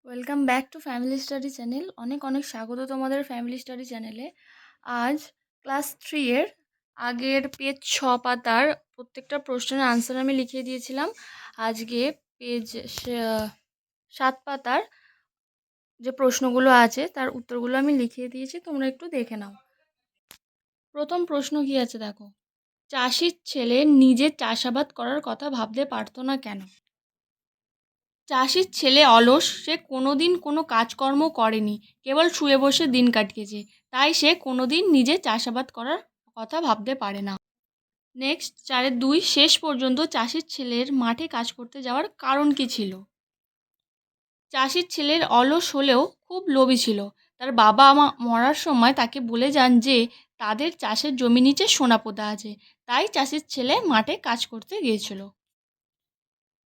Welcome back to family study channel. অনেক অনেক স্বাগত তোমাদের ফ্যামিলি স্টাডি চ্যানেলে। আজ ক্লাস 3 এর আগের পেজ 6 পাতার প্রত্যেকটা প্রশ্নের আনসার আমি লিখিয়ে দিয়েছিলাম। আজকে পেজ 7 পাতার যে প্রশ্নগুলো আছে তার উত্তরগুলো আমি লিখিয়ে দিয়েছি, তোমরা একটু দেখে নাও। প্রথম প্রশ্ন কি আছে দেখো, চাষির ছেলে নিজে চাষাবাদ করার কথা ভাবতে পারতো না কেন? চাষির ছেলে অলস, সে কোনোদিন কোনো কাজকর্ম করেনি, কেবল শুয়ে বসে দিন কাটিয়েছে, তাই সে কোনোদিন নিজে চাষাবাদ করার কথা ভাবতে পারে না। নেক্সট 4-2, শেষ পর্যন্ত চাষির ছেলের মাঠে কাজ করতে যাওয়ার কারণ কি ছিল? চাষির ছেলের অলস হলেও খুব লোভী ছিল। তার বাবা মরার সময় তাকে বলে যান যে তাদের চাষের জমি নিচে সোনা পোঁতা আছে, তাই চাষির ছেলে মাঠে কাজ করতে গিয়েছিল।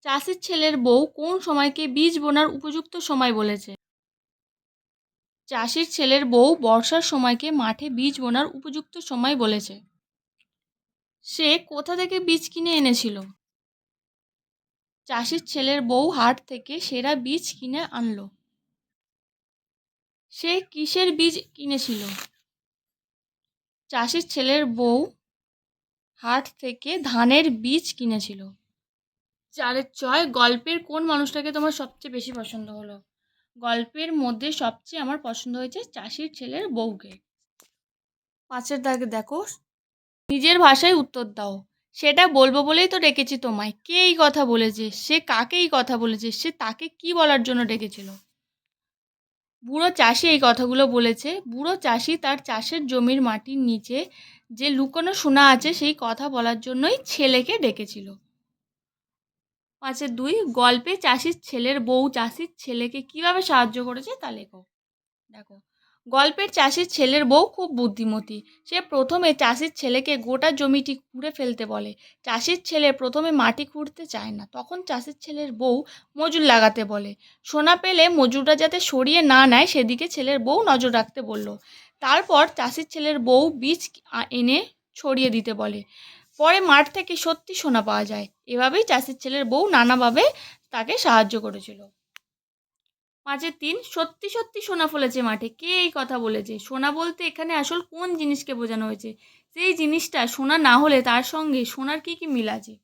চাষির ছেলের বউ কোন সময়কে বীজ বোনার উপযুক্ত সময় বলেছে? চাষির ছেলের বউ বর্ষার সময়কে মাঠে বীজ বোনার উপযুক্ত সময় বলেছে। সে কোথা থেকে বীজ কিনে এনেছিল? চাষির ছেলের বউ হাট থেকে সেরা বীজ কিনে আনলো। সে কিসের বীজ কিনেছিল? চাষির ছেলের বউ হাট থেকে ধানের বীজ কিনেছিল। 4-6, গল্পের কোন মানুষটাকে তোমার সবচেয়ে বেশি পছন্দ হলো? গল্পের মধ্যে সবচেয়ে আমার পছন্দ হয়েছে চাষির ছেলের বউকে। 5 দাগে দেখো, নিজের ভাষায় উত্তর দাও। সেটা বলবো বলেই তো ডেকেছি তোমায়। কে এই কথা বলেছে? সে কাকে এই কথা বলেছে? সে তাকে কি বলার জন্য ডেকেছিল? বুড়ো চাষি এই কথাগুলো বলেছে। বুড়ো চাষি তার চাষের জমির মাটির নিচে যে লুকোনো সোনা আছে সেই কথা বলার জন্যই ছেলেকে ডেকেছিল। 5-2, গল্পে চাষির ছেলের বউ চাষির ছেলেকে কিভাবে সাহায্য করেছে তা লেখো। দেখো, গল্পের চাষির ছেলের বউ খুব বুদ্ধিমতী। সে প্রথমে চাষির ছেলেকে গোটা জমিটি খুঁড়ে ফেলতে বলে। চাষির ছেলে প্রথমে মাটি খুঁড়তে চায় না, তখন চাষির ছেলের বউ মজুর লাগাতে বলে। সোনা পেলে মজুররা যাতে সরিয়ে না নেয় সেদিকে ছেলের বউ নজর রাখতে বলল। তারপর চাষির ছেলের বউ বীজ এনে ছড়িয়ে দিতে বলে। পরে মাঠ থেকে সত্যি সোনা পাওয়া যায়। এভাবেই চাষির ছেলের বউ নানাভাবে তাকে সাহায্য করেছিল। 5-3, সত্যি সত্যি সোনা ফলেছে মাঠে। কে এই কথা বলেছে? সোনা বলতে এখানে আসল কোন জিনিসকে বোঝানো হয়েছে? সেই জিনিসটা সোনা না হলে তার সঙ্গে সোনার কি কি মিল আছে?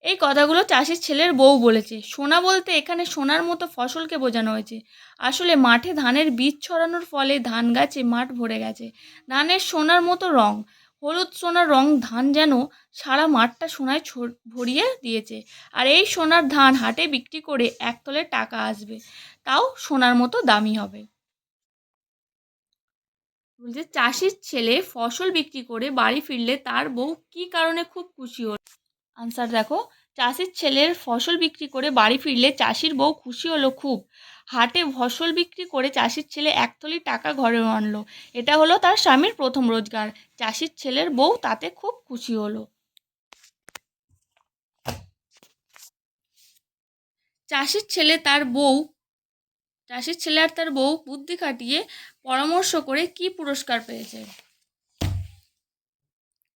এই কথাগুলো চাষির ছেলের বউ বলেছে। সোনা বলতে এখানে সোনার মতো ফসলকে বোঝানো হয়েছে। আসলে মাঠে ধানের বীজ ছড়ানোর ফলে ধান গাছে মাঠ ভরে গেছে। ধানের সোনার মতো রং, হলুদ সোনার রং, ধান যেন সারা মাঠটা সোনায় ভরিয়ে দিয়েছে। আর এই সোনার ধান হাটে বিক্রি করে একতলে টাকা আসবে, তাও সোনার মতো দামি হবে। বলছে চাষির ছেলে ফসল বিক্রি করে বাড়ি ফিরলে তার বউ কি কারণে খুব খুশি হল? আনসার দেখো, চাষির ছেলের ফসল বিক্রি করে বাড়ি ফিরলে চাষির বউ খুশি হলো খুব। হাটে ফসল বিক্রি করে চাষির ছেলে একথলি টাকা ঘরে আনলো। এটা হলো তার স্বামীর প্রথম রোজগার। চাষির ছেলের বউ তাতে খুব খুশি হলো। চাষির ছেলে আর তার বউ বুদ্ধি খাটিয়ে পরামর্শ করে কি পুরস্কার পেয়েছে?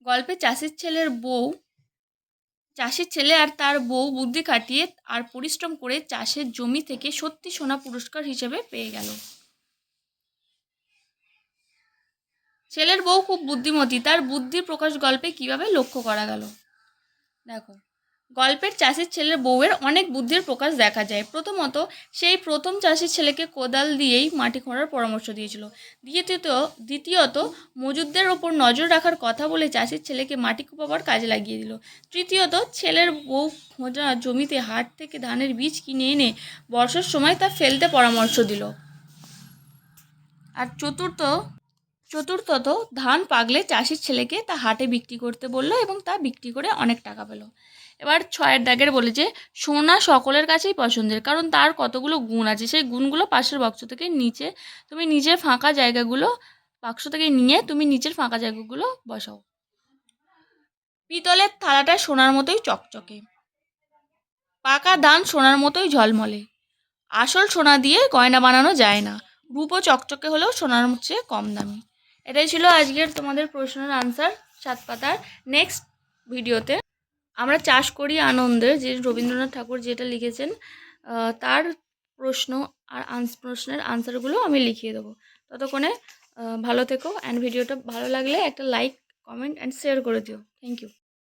গল্পে চাষির ছেলে আর তার বউ বুদ্ধি খাটিয়ে আর পরিশ্রম করে চাষের জমি থেকে সত্যি সোনা পুরস্কার হিসেবে পেয়ে গেল। ছেলের বউ খুব বুদ্ধিমতী, তার বুদ্ধির প্রকাশ গল্পে কিভাবে লক্ষ্য করা গেল? দেখো, গল্পের চাষির ছেলের বউয়ের অনেক বুদ্ধির প্রকাশ দেখা যায়। প্রথমত, সেই প্রথম চাষির ছেলেকে কোদাল দিয়েই মাটি খোঁড়ার পরামর্শ দিয়েছিল। দ্বিতীয়ত, মজুরদের ওপর নজর রাখার কথা বলে চাষির ছেলেকে মাটি কোপাবার কাজে লাগিয়ে দিল। তৃতীয়ত, ছেলের বউ খোঁজা জমিতে হাট থেকে ধানের বীজ কিনে এনে বর্ষার সময় তা ফেলতে পরামর্শ দিল। আর চতুর্থত, ধান পাকলে চাষির ছেলেকে তা হাটে বিক্রি করতে বলল এবং তা বিক্রি করে অনেক টাকা পেল। এবার 6 দাগের বলেছে সোনা সকলের কাছেই পছন্দের, কারণ তার কতগুলো গুণ আছে। সেই গুণগুলো পাশের বাক্স থেকে নিয়ে তুমি নিচের ফাঁকা জায়গাগুলো বসাও। পিতলের থালাটা সোনার মতোই চকচকে, পাকা ধান সোনার মতোই ঝলমলে, আসল সোনা দিয়ে গয়না বানানো যায় না, রূপো চকচকে হলেও সোনার চেয়ে কম দামি। এটাই ছিল আজকের তোমাদের প্রশ্নের আনসার 7 পাতার। নেক্সট ভিডিওতে আমরা চাষ করি আনন্দের, যে রবীন্দ্রনাথ ঠাকুর যেটা লিখেছেন তার প্রশ্ন আর প্রশ্নের আনসারগুলো আমি লিখিয়ে দেবো। ততক্ষণে ভালো থেকো, অ্যান্ড ভিডিওটা ভালো লাগলে একটা লাইক, কমেন্ট অ্যান্ড শেয়ার করে দিও। Thank you.